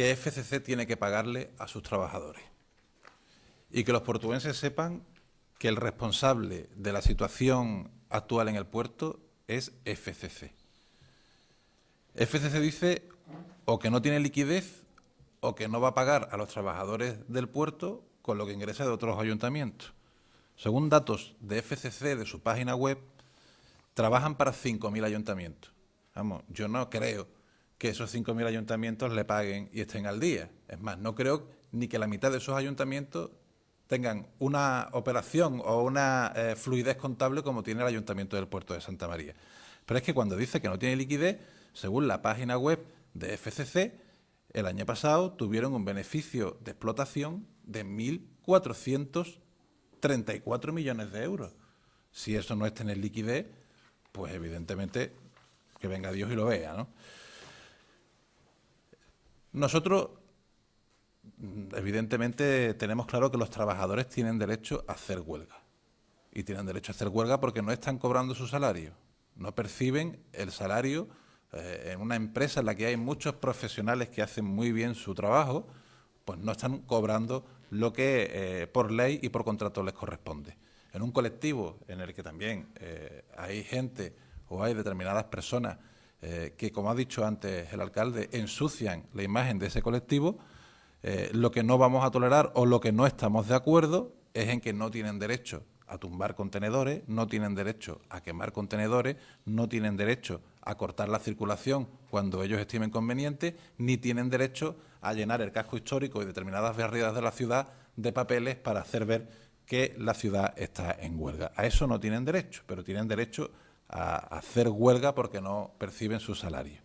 que FCC tiene que pagarle a sus trabajadores. Y que los portugueses sepan que el responsable de la situación actual en el puerto es FCC. FCC dice o que no tiene liquidez o que no va a pagar a los trabajadores del puerto con lo que ingresa de otros ayuntamientos. Según datos de FCC, de su página web, trabajan para 5.000 ayuntamientos. Vamos, yo no creo que esos 5.000 ayuntamientos le paguen y estén al día. Es más, no creo ni que la mitad de esos ayuntamientos tengan una operación o una fluidez contable como tiene el Ayuntamiento del Puerto de Santa María. Pero es que cuando dice que no tiene liquidez, según la página web de FCC, el año pasado tuvieron un beneficio de explotación de 1.434 millones de euros. Si eso no es tener liquidez, pues evidentemente que venga Dios y lo vea, ¿no? Nosotros, evidentemente, tenemos claro que los trabajadores tienen derecho a hacer huelga. Y tienen derecho a hacer huelga porque no están cobrando su salario. No perciben el salario en una empresa en la que hay muchos profesionales que hacen muy bien su trabajo, pues no están cobrando lo que por ley y por contrato les corresponde. En un colectivo en el que también hay gente o hay determinadas personas que, como ha dicho antes el alcalde, ensucian la imagen de ese colectivo, lo que no vamos a tolerar o lo que no estamos de acuerdo es en que no tienen derecho a tumbar contenedores, no tienen derecho a quemar contenedores, no tienen derecho a cortar la circulación cuando ellos estimen conveniente, ni tienen derecho a llenar el casco histórico y determinadas barriadas de la ciudad de papeles para hacer ver que la ciudad está en huelga. A eso no tienen derecho, pero tienen derecho a hacer huelga porque no perciben su salario.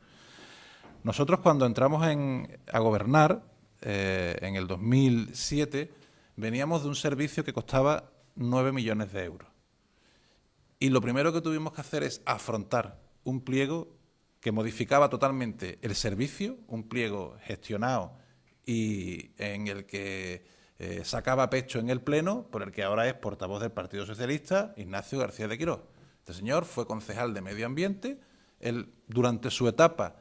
Nosotros cuando entramos a gobernar, en el 2007, veníamos de un servicio que costaba 9 millones de euros. Y lo primero que tuvimos que hacer es afrontar un pliego que modificaba totalmente el servicio, un pliego gestionado y en el que sacaba pecho en el Pleno, por el que ahora es portavoz del Partido Socialista, Ignacio García de Quirós. Este señor fue concejal de Medio Ambiente. Él, durante su etapa,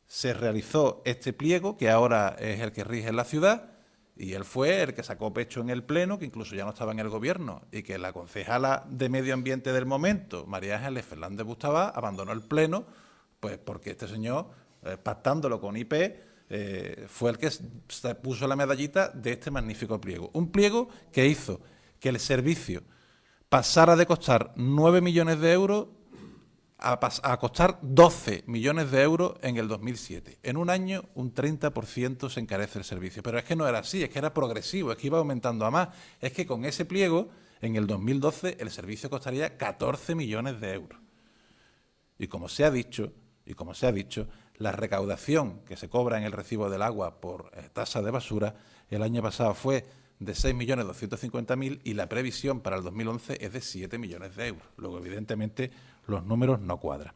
se realizó este pliego, que ahora es el que rige en la ciudad, y él fue el que sacó pecho en el Pleno, que incluso ya no estaba en el Gobierno, y que la concejala de Medio Ambiente del momento, María Ángeles Fernández Bustabá, abandonó el Pleno, pues porque este señor, pactándolo con IP, fue el que se puso la medallita de este magnífico pliego. Un pliego que hizo que el servicio pasara de costar 9 millones de euros a costar 12 millones de euros en el 2007. En un año, un 30% se encarece el servicio. Pero es que no era así, es que era progresivo, es que iba aumentando a más. Es que con ese pliego, en el 2012, el servicio costaría 14 millones de euros. Y como se ha dicho, la recaudación que se cobra en el recibo del agua por tasa de basura, el año pasado fue de 6.250.000 y la previsión para el 2011 es de 7 millones de euros. Luego, evidentemente, los números no cuadran.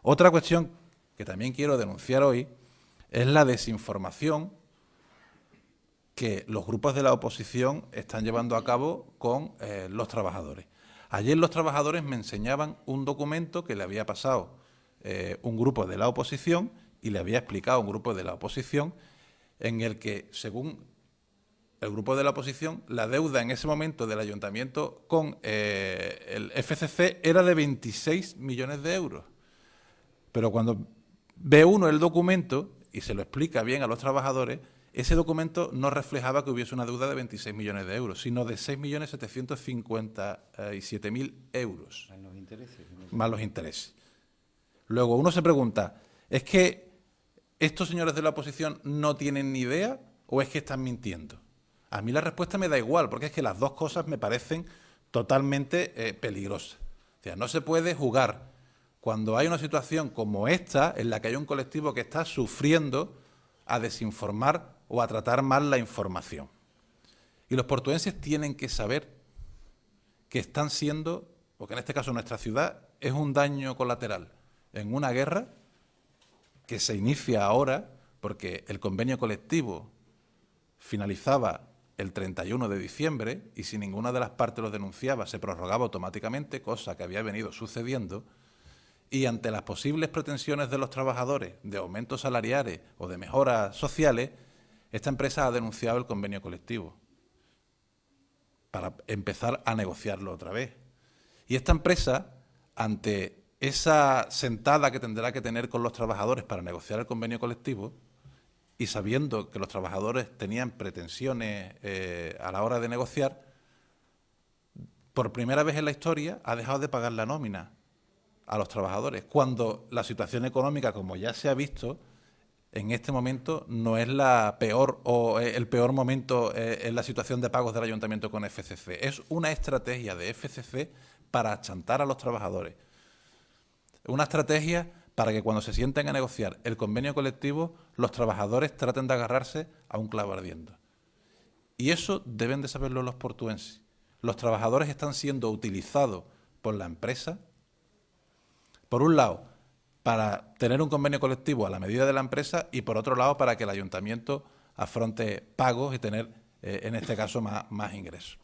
Otra cuestión que también quiero denunciar hoy es la desinformación que los grupos de la oposición están llevando a cabo con los trabajadores. Ayer los trabajadores me enseñaban un documento que le había pasado un grupo de la oposición y le había explicado un grupo de la oposición en el que, según el grupo de la oposición, la deuda en ese momento del ayuntamiento con el FCC era de 26 millones de euros. Pero cuando ve uno el documento y se lo explica bien a los trabajadores, ese documento no reflejaba que hubiese una deuda de 26 millones de euros, sino de 6.757.000 euros. Más los intereses. Más los intereses. Luego uno se pregunta, ¿es que estos señores de la oposición no tienen ni idea o es que están mintiendo? A mí la respuesta me da igual, porque es que las dos cosas me parecen totalmente peligrosas. O sea, no se puede jugar cuando hay una situación como esta, en la que hay un colectivo que está sufriendo, a desinformar o a tratar mal la información. Y los portuenses tienen que saber que están siendo, porque en este caso nuestra ciudad es un daño colateral en una guerra que se inicia ahora, porque el convenio colectivo finalizaba el 31 de diciembre y si ninguna de las partes lo denunciaba se prorrogaba automáticamente, cosa que había venido sucediendo, Y ante las posibles pretensiones de los trabajadores de aumentos salariales o de mejoras sociales, esta empresa ha denunciado el convenio colectivo para empezar a negociarlo otra vez. Y esta empresa, ante esa sentada que tendrá que tener con los trabajadores para negociar el convenio colectivo, y sabiendo que los trabajadores tenían pretensiones a la hora de negociar, por primera vez en la historia ha dejado de pagar la nómina a los trabajadores, cuando la situación económica, como ya se ha visto, en este momento no es la peor o el peor momento en la situación de pagos del ayuntamiento con FCC. Es una estrategia de FCC para achantar a los trabajadores. Una estrategia para que cuando se sienten a negociar el convenio colectivo, los trabajadores traten de agarrarse a un clavo ardiendo. Y eso deben de saberlo los portuenses. Los trabajadores están siendo utilizados por la empresa, por un lado, para tener un convenio colectivo a la medida de la empresa y, por otro lado, para que el ayuntamiento afronte pagos y tener, en este caso, más ingresos.